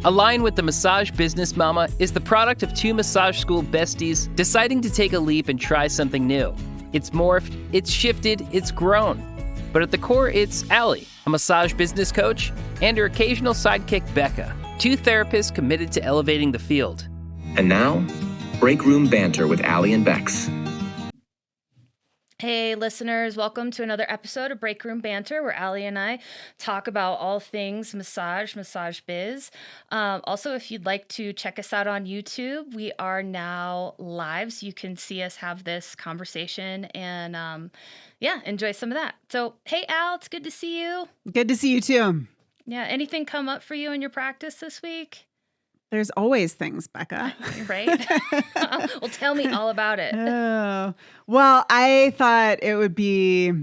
Align with the Massage Business Mama is the product of two massage school besties deciding to take a leap and try something new. It's morphed, it's shifted, it's grown. But at the core, it's Allie, a massage business coach, and her occasional sidekick, Becca, two therapists committed to elevating the field. And now, Break Room Banter with Allie and Bex. Hey listeners, welcome to another episode of Break Room Banter where Allie and I talk about all things massage biz. Also, if you'd like to check us out on YouTube, we are now live so you can see us have this conversation and enjoy some of that. So, hey Al, it's good to see you. Good to see you too. Yeah, anything come up for you in your practice this week? There's always things, Becca. Right? Well, tell me all about it. Oh, well, I thought it would be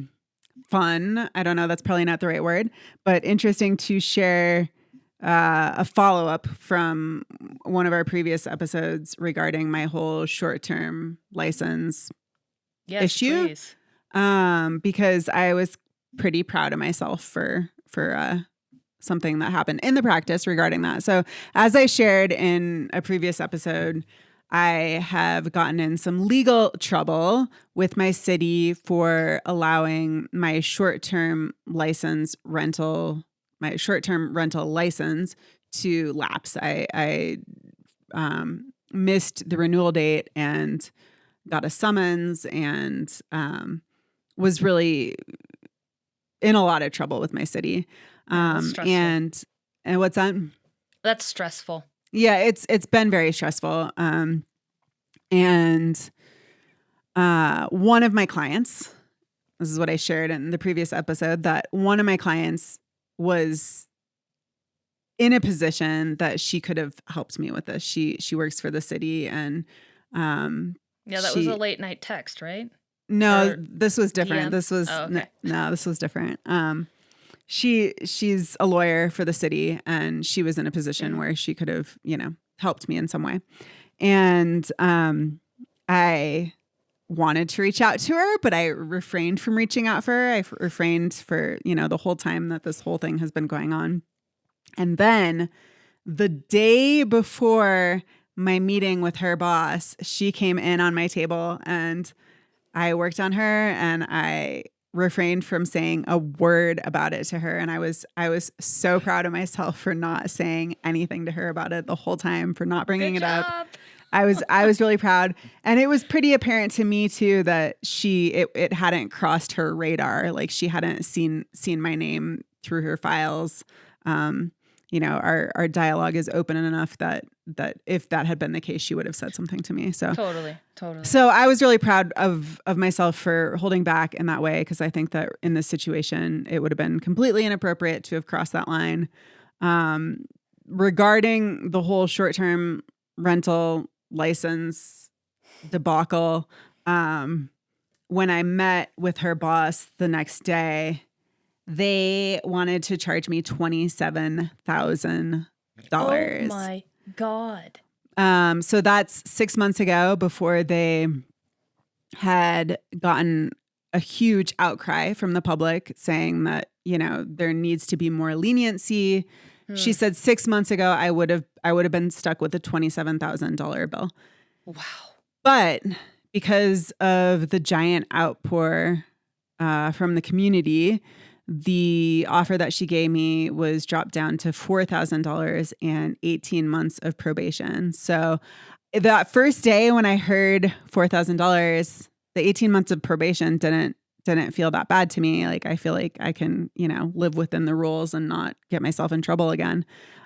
fun. I don't know, that's probably not the right word, but interesting to share a follow-up from one of our previous episodes regarding my whole short-term license issue. Please. Because I was pretty proud of myself for something that happened in the practice regarding that. So as I shared in a previous episode, I have gotten in some legal trouble with my city for allowing my short-term rental license to lapse. I missed the renewal date and got a summons and was really in a lot of trouble with my city. And what's that? That's stressful. Yeah, it's been very stressful. And one of my clients, this is what I shared in the previous episode, that one of my clients was in a position that she could have helped me with this. She works for the city and that was a late night text, right? No, this was different. DM? This was okay. no, this was different. She's a lawyer for the city and she was in a position where she could have, helped me in some way. And I wanted to reach out to her, but I refrained from reaching out for her. I refrained for, the whole time that this whole thing has been going on. And then the day before my meeting with her boss, she came in on my table and I worked on her and I refrained from saying a word about it to her. And I was so proud of myself for not saying anything to her about it the whole time, for not bringing it up. I was really proud. And it was pretty apparent to me too that it hadn't crossed her radar. Like she hadn't seen my name through her files. Our dialogue is open enough that if that had been the case, she would have said something to me. So Totally. So I was really proud of myself for holding back in that way, because I think that in this situation, it would have been completely inappropriate to have crossed that line. Regarding the whole short-term rental license debacle, when I met with her boss the next day, they wanted to charge me $27,000. Oh my God. So that's 6 months ago, before they had gotten a huge outcry from the public saying that, there needs to be more leniency. She said 6 months ago, I would have been stuck with a $27,000 bill. Wow. But because of the giant outpour from the community, the offer that she gave me was dropped down to $4,000 and 18 months of probation. So that first day when I heard $4,000, the 18 months of probation didn't feel that bad to me. Like I feel like I can, live within the rules and not get myself in trouble again.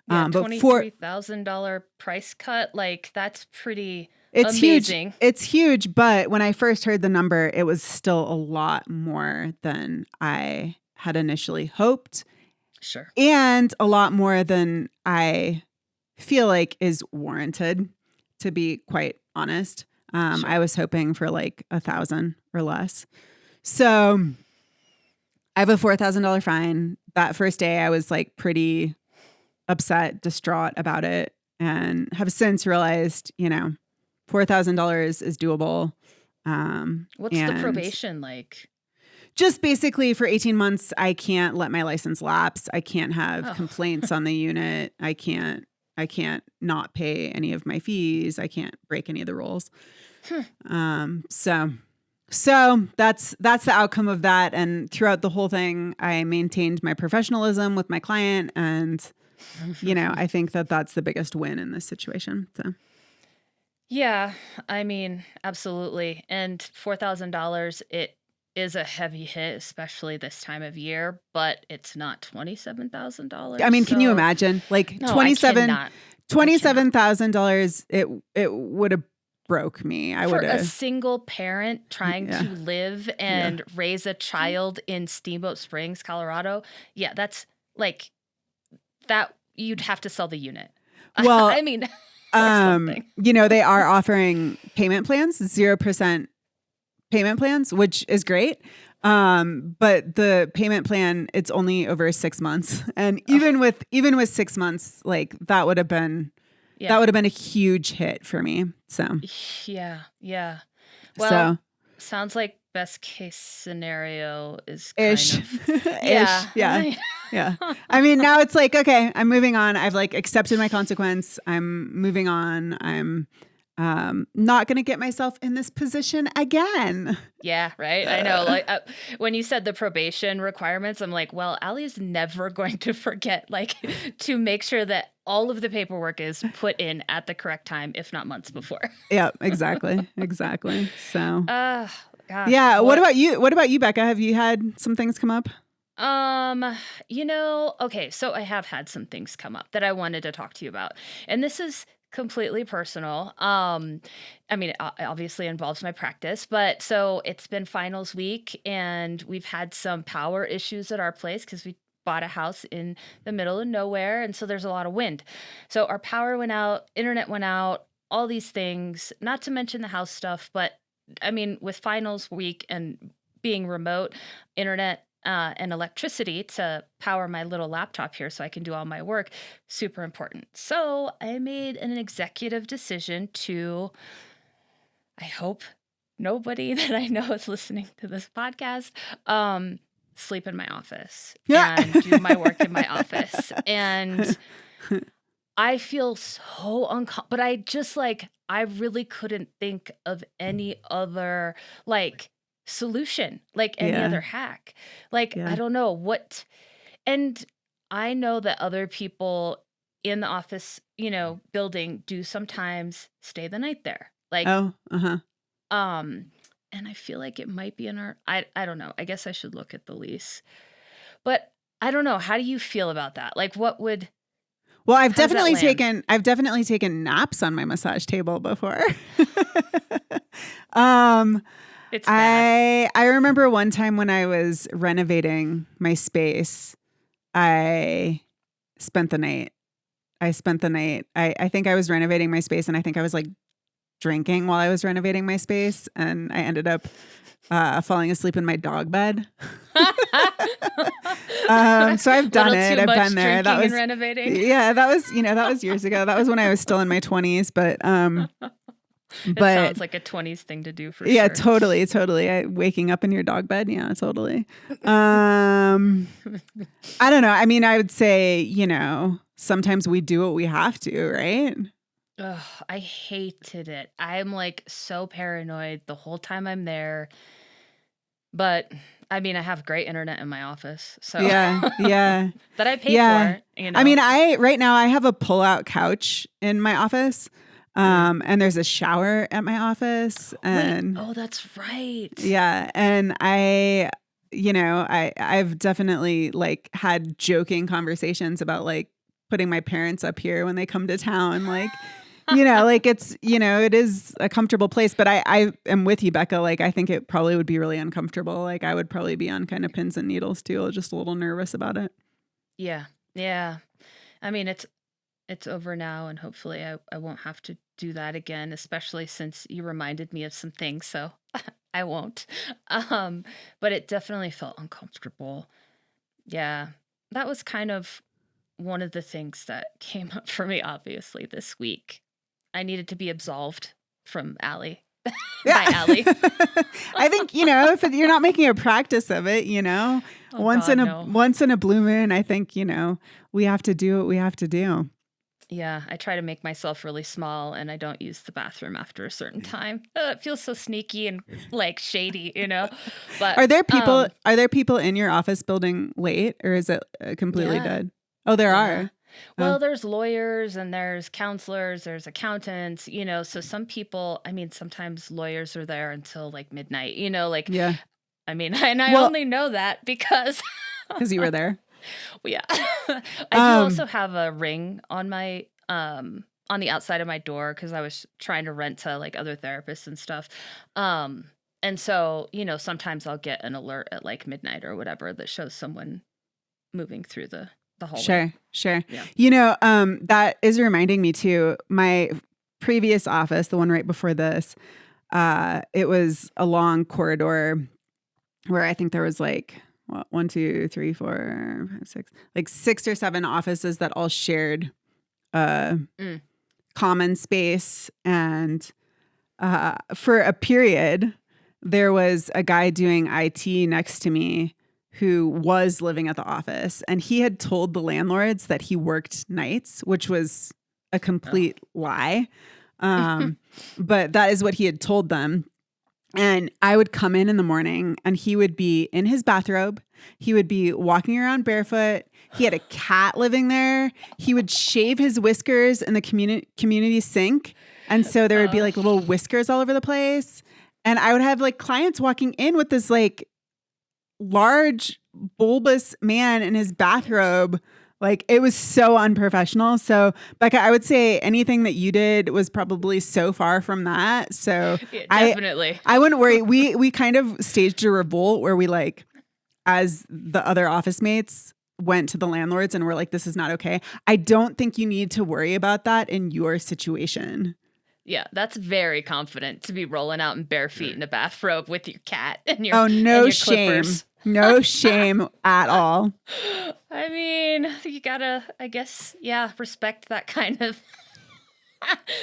Yeah, but $23,000 price cut, like that's pretty amazing. It's huge, but when I first heard the number, it was still a lot more than I had initially hoped. Sure. And a lot more than I feel like is warranted, to be quite honest. Sure. I was hoping for like 1,000 or less. So I have a $4,000 fine. That first day I was like pretty upset, distraught about it, and have since realized, $4,000 is doable. What's the probation like? Just basically for 18 months, I can't let my license lapse. I can't have complaints on the unit. I can't not pay any of my fees. I can't break any of the rules. So that's the outcome of that. And throughout the whole thing, I maintained my professionalism with my client. And, I think that that's the biggest win in this situation. So. Yeah, I mean, absolutely. And $4,000, it is a heavy hit, especially this time of year, but it's not $27,000. I mean, can you so- imagine? Like No, I cannot. $27,000, it would have broke me. I For would a have. single parent trying Yeah. to live and raise a child in Steamboat Springs, Colorado, yeah, that's like that. You'd have to sell the unit. Well, I mean, or something. They are offering payment plans, 0% payment plans, which is great. But the payment plan, it's only over 6 months. And even with 6 months, like that would have been a huge hit for me. So, Yeah. Well, sounds like best case scenario is kind ish. of Yeah. Yeah. I mean, now it's like, okay, I'm moving on. I've like accepted my consequence. I'm moving on. I'm not going to get myself in this position again. Yeah, right. I know. Like when you said the probation requirements, I'm like, well, Allie's never going to forget, like, to make sure that all of the paperwork is put in at the correct time, if not months before. Yeah, exactly. So, Gosh. yeah. What about you? What about you, Becca? Have you had some things come up? Okay, so I have had some things come up that I wanted to talk to you about. And this is completely personal. I mean, it obviously involves my practice, but so it's been finals week and we've had some power issues at our place because we bought a house in the middle of nowhere. And so there's a lot of wind. So our power went out, internet went out, all these things, not to mention the house stuff. But I mean, with finals week and being remote, internet and electricity to power my little laptop here so I can do all my work, super important. So I made an executive decision to, I hope nobody that I know is listening to this podcast, sleep in my office and do my work in my office. And I feel so uncomfortable, but I just I really couldn't think of any other solution, any other hack. I don't know what. And I know that other people in the office, building do sometimes stay the night there. And I feel like it might be in our, I don't know. I guess I should look at the lease. But I don't know. How do you feel about that? What would Well, I've definitely taken naps on my massage table before. It's bad. I remember one time when I was renovating my space, I spent the night. I think I was renovating my space and I think I was drinking while I was renovating my space and I ended up falling asleep in my dog bed. So I've done it. I've been there. That was renovating. Yeah, that was years ago. That was when I was still in my 20s, but It sounds like a 20s thing to do for sure. Yeah, totally. Waking up in your dog bed. Yeah, totally. I don't know. I mean, I would say, sometimes we do what we have to, right? Ugh, I hated it. I'm so paranoid the whole time I'm there. But I mean, I have great internet in my office. So yeah. that I pay for. I mean, right now I have a pull-out couch in my office. And there's a shower at my office and Wait, oh, that's right. Yeah. And I've definitely had joking conversations about putting my parents up here when they come to town. It's, it is a comfortable place, but I am with you, Becca. I think it probably would be really uncomfortable. I would probably be on kind of pins and needles too, just a little nervous about it. Yeah. I mean, it's over now and hopefully I won't have to do that again, especially since you reminded me of some things. So I won't. But it definitely felt uncomfortable. Yeah. That was kind of one of the things that came up for me, obviously, this week. I needed to be absolved from Allie. By Allie. I think, if you're not making a practice of it, once in a blue moon, I think, we have to do what we have to do. Yeah, I try to make myself really small, and I don't use the bathroom after a certain time. It feels so sneaky and like shady, you know. But Are there people in your office building late, or is it completely yeah, dead? Oh, there yeah. are. Oh, Well, there's lawyers and there's counselors, there's accountants, you know. So some people, I mean, sometimes lawyers are there until like midnight, you know. Like, yeah. I mean, and I Well, only know that because because you were there. yeah. I do Um, also have a ring on the outside of my door because I was trying to rent to like other therapists and stuff. Um and so, you know, sometimes I'll get an alert at like midnight or whatever that shows someone moving through the hallway. sure, sure. Yeah. That is reminding me too. My previous office, the one right before this, it was a long corridor where I think there was like one, two, three, four, five, six, like 6 or 7 offices that all shared Mm. common space. And for a period, there was a guy doing IT next to me who was living at the office, and he had told the landlords that he worked nights, which was a complete lie. But that is what he had told them. And I would come in the morning and he would be in his bathrobe. He would be walking around barefoot. He had a cat living there. He would shave his whiskers in the community sink. And so there would be like little whiskers all over the place. And I would have like clients walking in with this like large bulbous man in his bathrobe. Like it was so unprofessional. So Becca, I would say anything that you did was probably so far from that. So Yeah, definitely. I wouldn't worry. We kind of staged a revolt where we like, as the other office mates went to the landlords and were like, this is not okay. I don't think you need to worry about that in your situation. Yeah, that's very confident to be rolling out in bare feet in a bathrobe with your cat and your Oh, no your shame. clippers. No shame at all. I mean, you gotta, I guess, yeah, respect that kind of.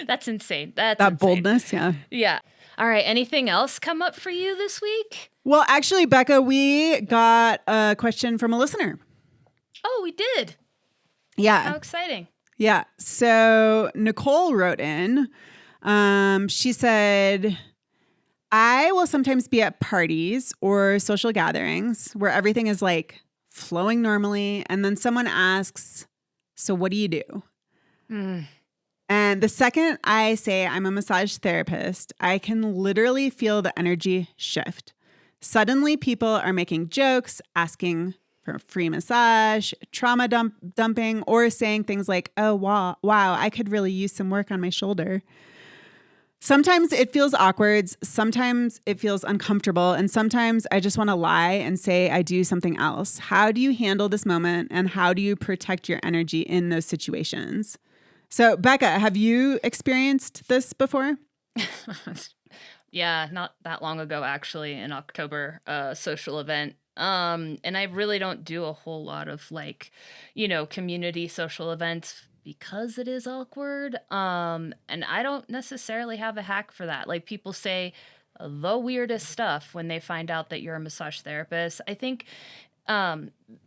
That's insane. That's That insane. boldness. Yeah. Yeah. All right. Anything else come up for you this week? Well, actually, Becca, we got a question from a listener. Oh, we did. Yeah. How exciting. Yeah. So Nicole wrote in. She said, I will sometimes be at parties or social gatherings where everything is like flowing normally. And then someone asks, so what do you do? And the second I say I'm a massage therapist, I can literally feel the energy shift. Suddenly people are making jokes, asking for free massage, trauma dumping, or saying things like, oh, wow, I could really use some work on my shoulder. Sometimes it feels awkward, sometimes it feels uncomfortable, and sometimes I just want to lie and say I do something else. How do you handle this moment, and how do you protect your energy in those situations? So, Becca, have you experienced this before? Yeah, not that long ago, actually, in October, a social event. And I really don't do a whole lot of like, you know, community social events because it is awkward. And I don't necessarily have a hack for that. Like people say the weirdest stuff when they find out that you're a massage therapist. I think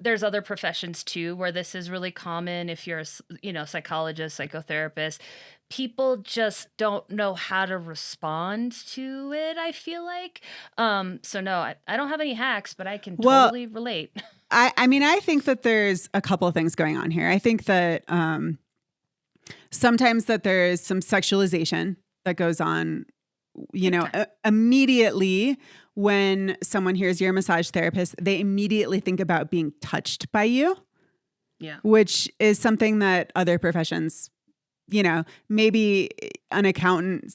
there's other professions too where this is really common. If you're a psychologist, psychotherapist, people just don't know how to respond to it, I feel like. So no, I don't have any hacks, but I can totally relate. I mean, I think that there's a couple of things going on here. I think that sometimes that there's some sexualization that goes on, immediately when someone hears you're a massage therapist, they immediately think about being touched by you. Yeah. Which is something that other professions, maybe an accountant,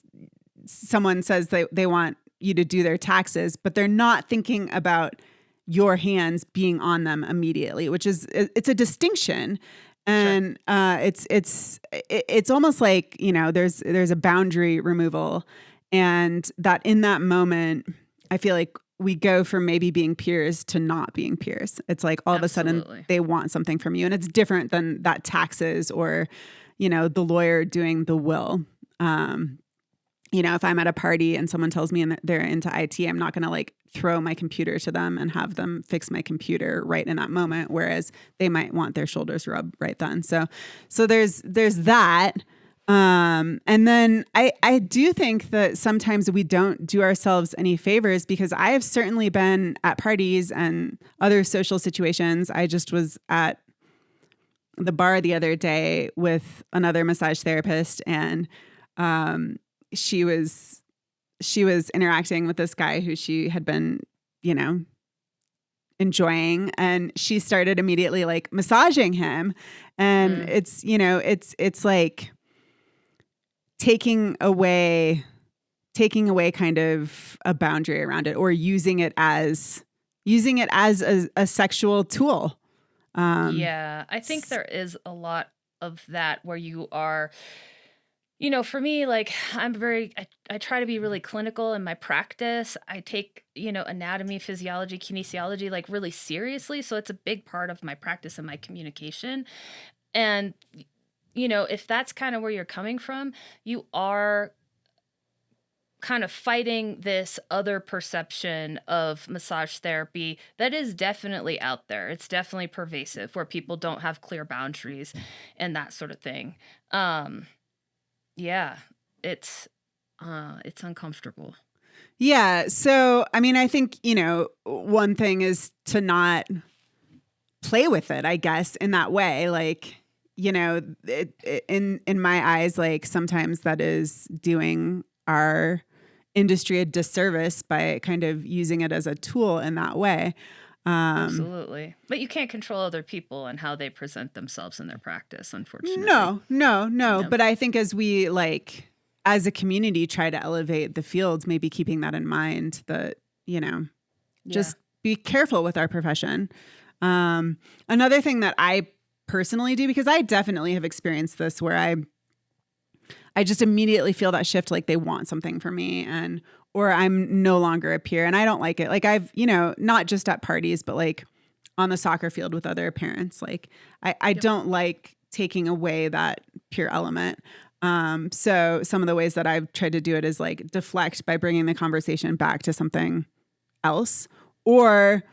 someone says they want you to do their taxes, but they're not thinking about your hands being on them immediately, which is, it's a distinction. And it's almost like, there's a boundary removal, and that in that moment, I feel like we go from maybe being peers to not being peers. It's like all of a sudden they want something from you, and it's different than that taxes or, the lawyer doing the will. And if I'm at a party and someone tells me and they're into IT, I'm not going to like throw my computer to them and have them fix my computer right in that moment. Whereas they might want their shoulders rubbed right then. So there's that. And then I do think that sometimes we don't do ourselves any favors, because I have certainly been at parties and other social situations. I just was at the bar the other day with another massage therapist, and she was interacting with this guy who she had been, enjoying, and she started immediately like massaging him, and it's like taking away kind of a boundary around it, or using it as a sexual tool. Yeah, I think there is a lot of that where you are, for me, like I try to be really clinical in my practice. I take, anatomy, physiology, kinesiology, like really seriously. So it's a big part of my practice and my communication. And, if that's kind of where you're coming from, you are kind of fighting this other perception of massage therapy that is definitely out there. It's definitely pervasive, where people don't have clear boundaries and that sort of thing. Yeah, it's uncomfortable. Yeah. So, I mean, I think, one thing is to not play with it, I guess, in that way. Like, in my eyes, like sometimes that is doing our industry a disservice by kind of using it as a tool in that way. Absolutely. But you can't control other people and how they present themselves in their practice, unfortunately. No. But I think as we as a community try to elevate the field, maybe keeping that in mind, that, just be careful with our profession. Another thing that I personally do, because I definitely have experienced this, where I just immediately feel that shift, like they want something from me, or I'm no longer a peer, and I don't like it. Like I've, not just at parties, but like on the soccer field with other parents. Like I don't like taking away that peer element. So some of the ways that I've tried to do it is like deflect by bringing the conversation back to something else, or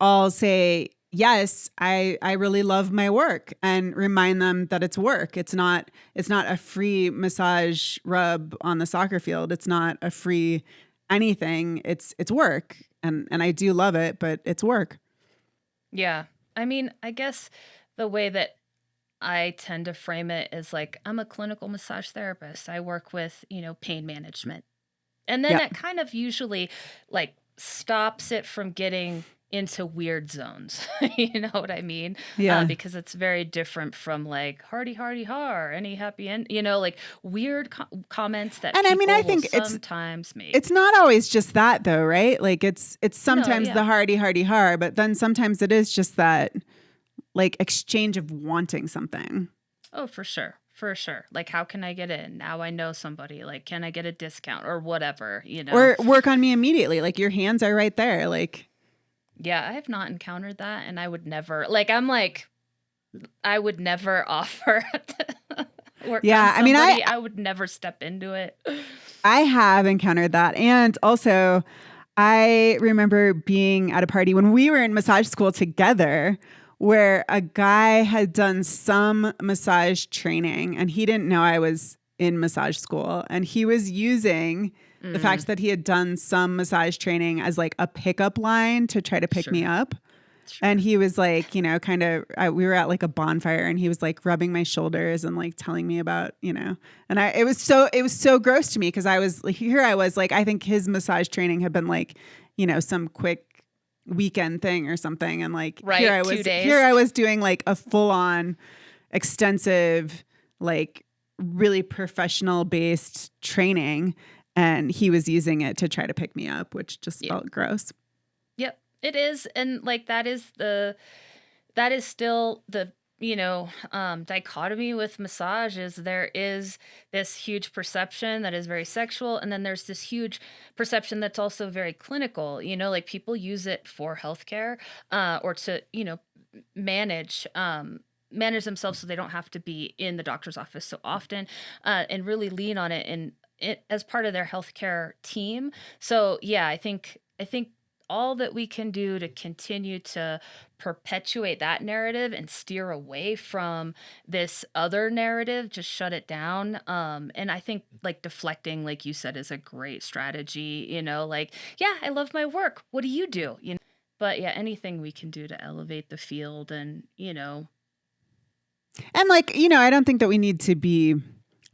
I'll say, yes, I really love my work, and remind them that it's work. It's not a free massage rub on the soccer field. It's not a free anything. It's work. And I do love it, but it's work. Yeah. I mean, I guess the way that I tend to frame it is like, I'm a clinical massage therapist. I work with, pain management. And then that kind of usually like stops it from getting into weird zones. You know what I mean? Yeah. Because it's very different from like hardy har, any happy end, like weird comments that And I mean, I think will sometimes make. It's not always just that though, right? Like it's sometimes the hardy har, but then sometimes it is just that like exchange of wanting something. Oh, for sure. For sure. Like, how can I get in? Now I know somebody. Like, can I get a discount or whatever, Or work on me immediately. Like your hands are right there. Like, yeah, I have not encountered that, and I would never I would never offer to work on I mean, somebody. I would never step into it. I have encountered that. And also I remember being at a party when we were in massage school together, where a guy had done some massage training, and he didn't know I was in massage school, and he was using the fact that he had done some massage training as like a pickup line to try to pick me up. Sure. And he was like, we were at like a bonfire, and he was like rubbing my shoulders and like telling me about, and it was so gross to me, because I was like, I think his massage training had been like, some quick weekend thing or something. And like, here I was doing like a full on extensive, like really professional based training. And he was using it to try to pick me up, which just felt gross. Yep, it is. And like, that is still the, dichotomy with massage. Is there is this huge perception that is very sexual. And then there's this huge perception that's also very clinical, like people use it for healthcare, or to, manage themselves so they don't have to be in the doctor's office so often, and really lean on it in as part of their healthcare team. So yeah, I think all that we can do to continue to perpetuate that narrative and steer away from this other narrative, just shut it down. And I think like deflecting, like you said, is a great strategy. Like, yeah, I love my work. What do you do? But yeah, anything we can do to elevate the field and. And like, I don't think that we need to be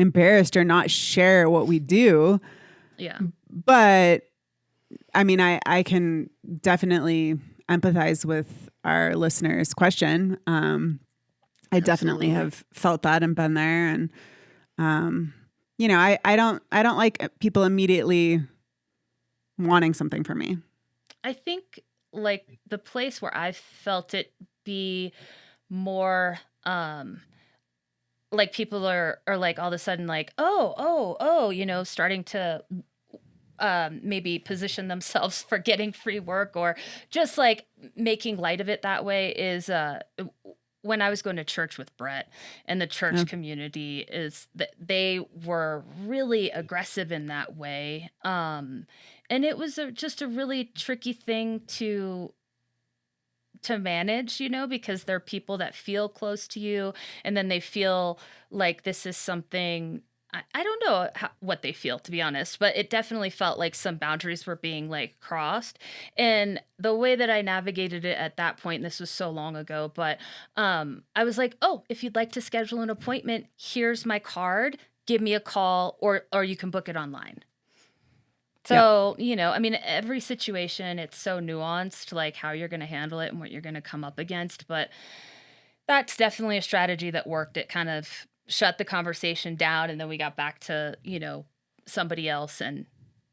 embarrassed or not share what we do. Yeah. But I mean, I can definitely empathize with our listeners' question. I definitely have felt that and been there. And, I don't like people immediately wanting something from me. I think like the place where I felt it be more like people are like all of a sudden like oh starting to maybe position themselves for getting free work or just like making light of it that way is when I was going to church with Brett, and the church community is that they were really aggressive in that way. And it was just a really tricky thing to manage, because they're people that feel close to you, and then they feel like this is something. I don't know what they feel, to be honest, but it definitely felt like some boundaries were being like crossed. And the way that I navigated it at that point, and this was so long ago, but I was like, oh, if you'd like to schedule an appointment, here's my card, give me a call, or you can book it online. So, I mean, every situation, it's so nuanced, like how you're going to handle it and what you're going to come up against. But that's definitely a strategy that worked. It kind of shut the conversation down, and then we got back to, somebody else. And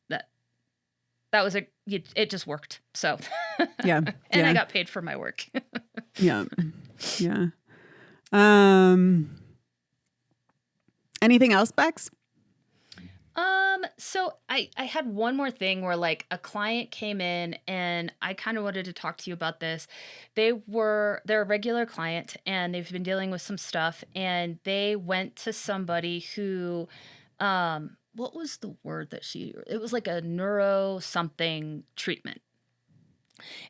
that was it just worked. So, yeah. And I got paid for my work. Yeah. Yeah. Anything else, Bex? So I had one more thing where like a client came in, and I kind of wanted to talk to you about this. They're a regular client, and they've been dealing with some stuff, and they went to somebody who, what was the word it was like a neuro something treatment.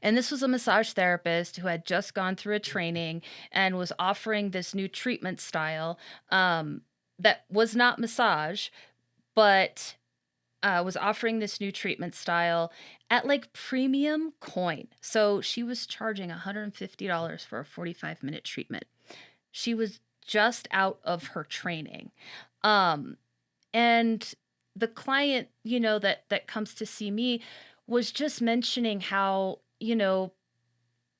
And this was a massage therapist who had just gone through a training and was offering this new treatment style, that was not massage, but was offering this new treatment style at like premium coin. So she was charging $150 for a 45-minute treatment. She was just out of her training. And the client, that comes to see me was just mentioning how,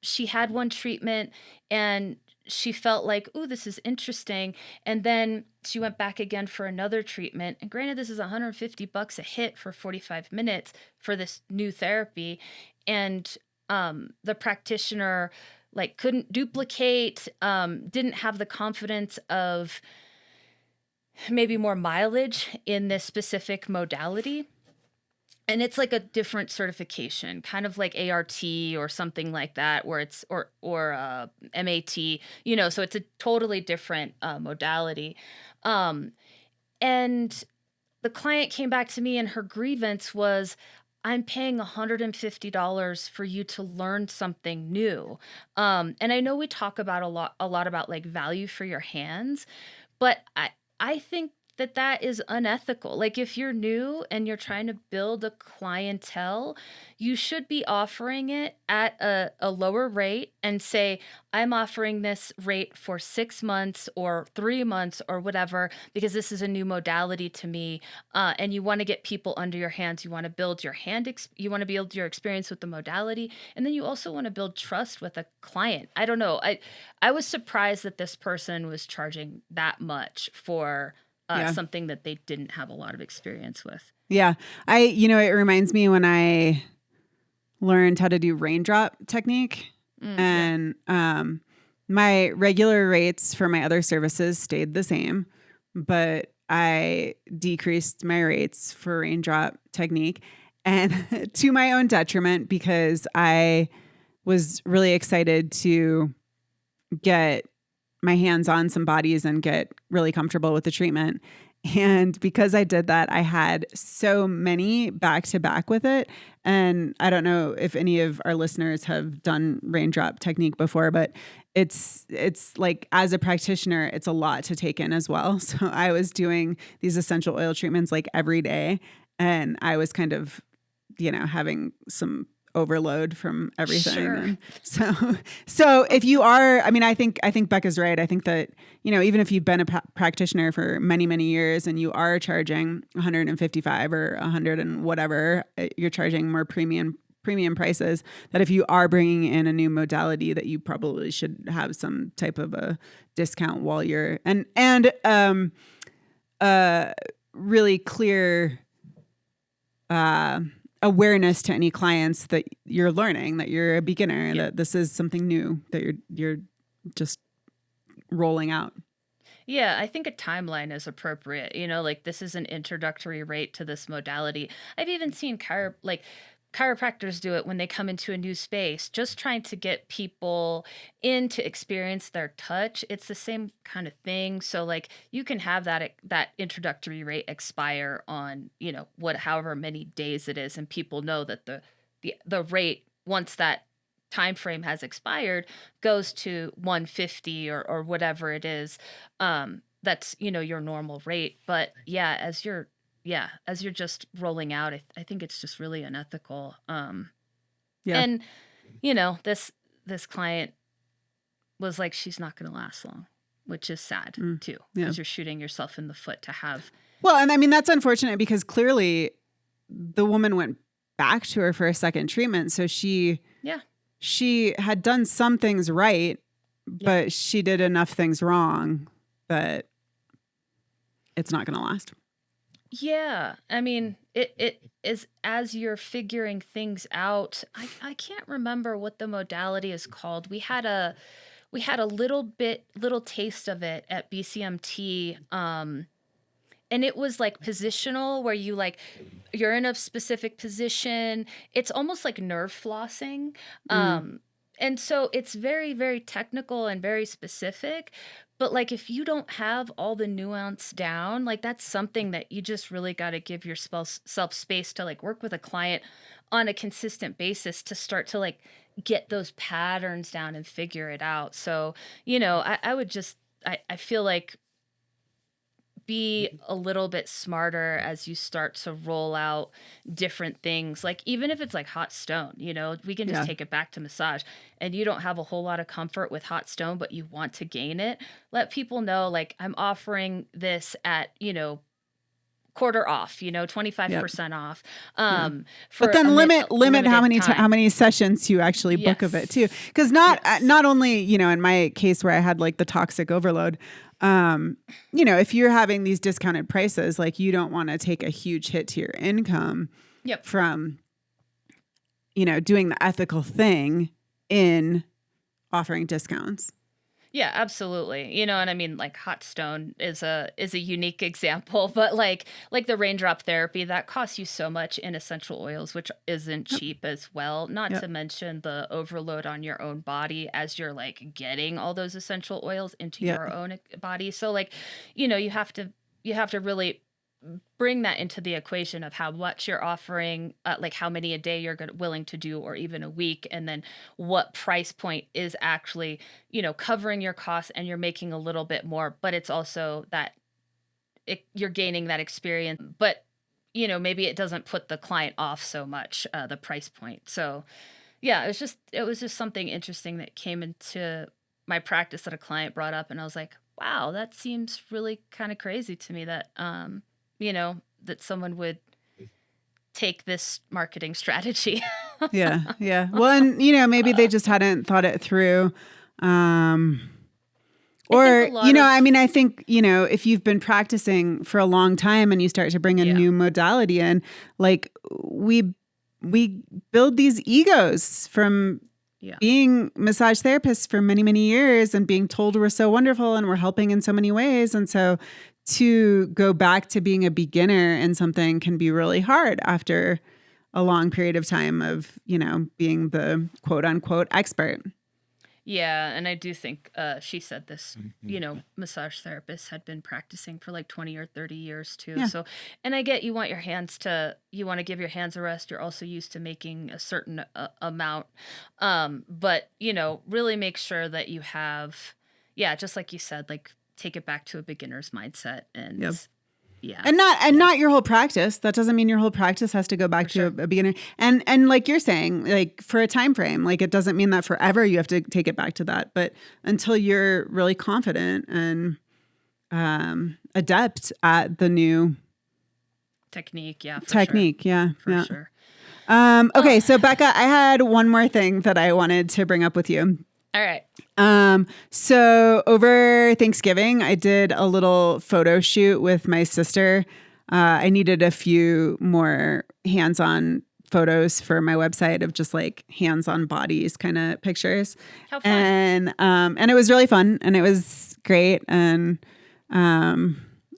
she had one treatment and she felt like, oh, this is interesting. And then she went back again for another treatment. And granted, this is $150 a hit for 45 minutes for this new therapy. And the practitioner like couldn't duplicate, didn't have the confidence of maybe more mileage in this specific modality. And it's like a different certification, kind of like ART or something like that, where it's or MAT, so it's a totally different modality. And the client came back to me, and her grievance was, I'm paying $150 for you to learn something new. And I know we talk about a lot about like value for your hands, but I think that is unethical. Like if you're new and you're trying to build a clientele, you should be offering it at a lower rate and say, I'm offering this rate for 6 months or 3 months or whatever, because this is a new modality to me. And you want to get people under your hands. You want to build your you want to build your experience with the modality. And then you also want to build trust with a client. I don't know. I was surprised that this person was charging that much for something that they didn't have a lot of experience with. Yeah. It reminds me when I learned how to do raindrop technique, and my regular rates for my other services stayed the same, but I decreased my rates for raindrop technique, and to my own detriment, because I was really excited to get my hands on some bodies and get really comfortable with the treatment. And because I did that, I had so many back to back with it. And I don't know if any of our listeners have done raindrop technique before, but it's like, as a practitioner, it's a lot to take in as well. So I was doing these essential oil treatments like every day, and I was kind of, having some overload from everything. Sure. And so if you are, I think Becca's right. I think that, even if you've been a practitioner for many, many years and you are charging 155 or 100 and whatever, you're charging more premium prices, that if you are bringing in a new modality, that you probably should have some type of a discount while you're, and really clear, awareness to any clients that you're learning, that you're a beginner, that this is something new that you're just rolling out. Yeah, I think a timeline is appropriate. Like, this is an introductory rate to this modality. I've even seen chiropractors do it when they come into a new space, just trying to get people in to experience their touch. It's the same kind of thing. So, like, you can have that introductory rate expire on, however many days it is, and people know that the rate, once that time frame has expired, goes to 150 or whatever it is. That's, your normal rate. But yeah, as you're just rolling out, I think it's just really unethical. And this client was like, she's not going to last long, which is sad too, because you're shooting yourself in the foot to have. Well, and that's unfortunate, because clearly the woman went back to her for a second treatment. So she had done some things right, but she did enough things wrong that it's not going to last. Yeah, it is, as you're figuring things out. I can't remember what the modality is called. We had a little taste of it at BCMT, and it was like positional, where you're in a specific position. It's almost like nerve flossing. And so it's very, very technical and very specific. But like, if you don't have all the nuance down, like, that's something that you just really got to give yourself space to, like, work with a client on a consistent basis to start to, like, get those patterns down and figure it out. So, I would just, I feel like, be a little bit smarter as you start to roll out different things. Like, even if it's like hot stone, we can just take it back to massage, and you don't have a whole lot of comfort with hot stone, but you want to gain it. Let people know, like, I'm offering this at, quarter off, 25% off. But then limit how many sessions you actually book of it too. Because not only, in my case where I had like the toxic overload, if you're having these discounted prices, like, you don't want to take a huge hit to your income from, doing the ethical thing in offering discounts. Yeah, absolutely. Like, hot stone is a unique example, but like the raindrop therapy, that costs you so much in essential oils, which isn't cheap as well. Not to mention the overload on your own body as you're like getting all those essential oils into your own body. So, like, you have to really bring that into the equation of how much you're offering, like how many a day you're willing to do, or even a week, and then what price point is actually, covering your costs, and you're making a little bit more, but it's also that you're gaining that experience, but maybe it doesn't put the client off so much, the price point. So yeah, it was just something interesting that came into my practice that a client brought up, and I was like, wow, that seems really kind of crazy to me, that that someone would take this marketing strategy. Yeah. Well, and maybe they just hadn't thought it through. I think, if you've been practicing for a long time and you start to bring a new modality in, like, we build these egos from being massage therapists for many, many years, and being told we're so wonderful and we're helping in so many ways. And so to go back to being a beginner in something can be really hard after a long period of time of, being the quote unquote expert. Yeah, and I do think she said this, massage therapists had been practicing for like 20 or 30 years too. Yeah. So, and I get you want you want to give your hands a rest. You're also used to making a certain amount. But, really make sure that you have, just like you said, like take it back to a beginner's mindset and Yep. yeah. And not your whole practice. That doesn't mean your whole practice has to go back to a beginner. And like you're saying, like for a time frame, like it doesn't mean that forever you have to take it back to that. But until you're really confident and adept at the new technique, technique, for sure. Okay, so Becca, I had one more thing that I wanted to bring up with you. All right. So over Thanksgiving, I did a little photo shoot with my sister. I needed a few more hands-on photos for my website of just like hands-on bodies kind of pictures. How fun. And it was really fun and it was great. And,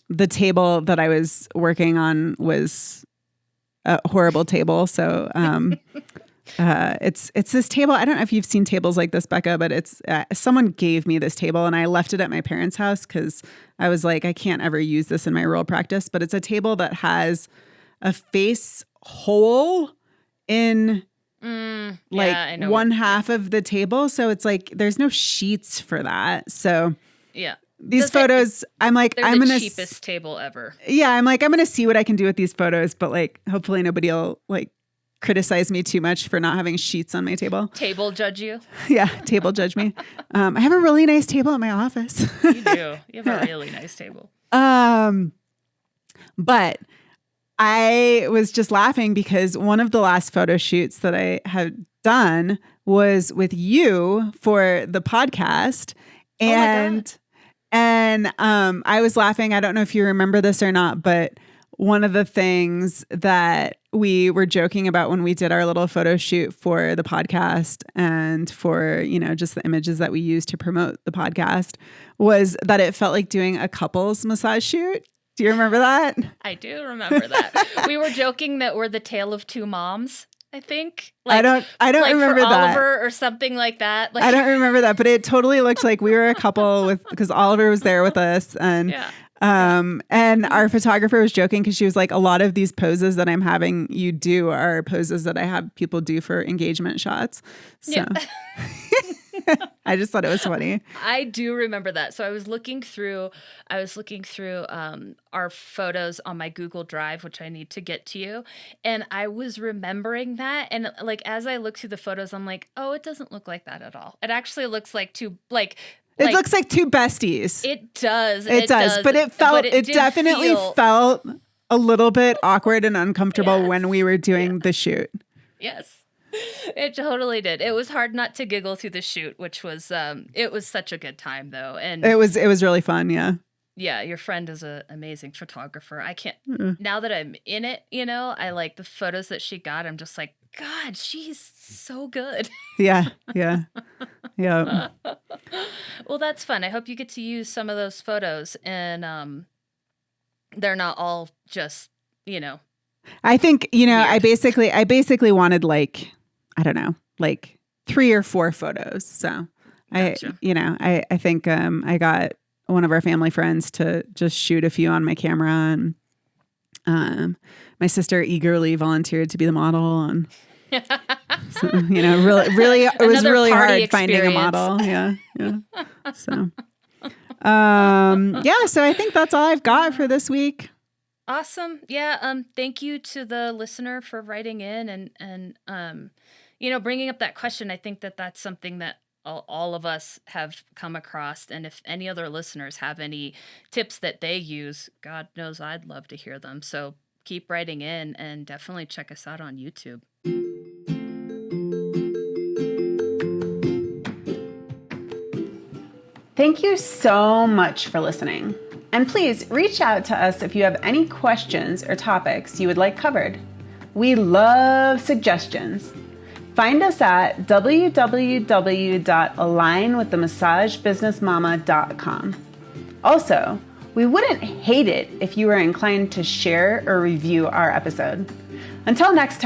the table that I was working on was a horrible table. So, it's this table. I don't know if you've seen tables like this, Becca, but it's someone gave me this table and I left it at my parents' house because I was like, I can't ever use this in my real practice. But it's a table that has a face hole in one half of the table. So it's like there's no sheets for that. So yeah. These photos, I'm like, I'm the gonna cheapest table ever. Yeah, I'm like, I'm gonna see what I can do with these photos, but like, hopefully nobody will like criticize me too much for not having sheets on my table. Table judge you? Yeah, table judge me. I have a really nice table at my office. You do. You have a really nice table. But I was just laughing because one of the last photo shoots that I had done was with you for the podcast, and I was laughing. I don't know if you remember this or not, but one of the things that we were joking about when we did our little photo shoot for the podcast and for, just the images that we used to promote the podcast was that it felt like doing a couples massage shoot. Do you remember that? I do remember that. We were joking that we're the tale of two moms, I think. I don't like remember for that. Oliver or something like that. Like, I don't remember that, but it totally looked like we were a couple because Oliver was there with us and and our photographer was joking because she was like, a lot of these poses that I'm having you do are poses that I have people do for engagement shots. So I just thought it was funny. I do remember that. So I was looking through our photos on my Google Drive, which I need to get to you. And I was remembering that. And like, as I look through the photos, I'm like, oh, it doesn't look like that at all. It actually looks like two, it looks like two besties. It does. It does. But it definitely felt a little bit awkward and uncomfortable when we were doing the shoot. Yes. It totally did. It was hard not to giggle through the shoot, which was it was such a good time though. And it was really fun, yeah. Yeah, your friend is an amazing photographer. I can't now that I'm in it, I like the photos that she got. I'm just like, God, she's so good. Yeah. Well, that's fun. I hope you get to use some of those photos and they're not all just, I think, weird. I basically wanted like, I don't know, like 3 or 4 photos. So Gotcha. I think I got one of our family friends to just shoot a few on my camera, and my sister eagerly volunteered to be the model, and so, really it was really hard finding a model. Yeah. So so I think that's all I've got for this week. Awesome. Yeah. Thank you to the listener for writing in and bringing up that question. I think that that's something that all of us have come across. And if any other listeners have any tips that they use, God knows I'd love to hear them. So keep writing in and definitely check us out on YouTube. Thank you so much for listening. And please reach out to us if you have any questions or topics you would like covered. We love suggestions. Find us at www.alignwiththemassagebusinessmama.com. Also, we wouldn't hate it if you were inclined to share or review our episode. Until next time.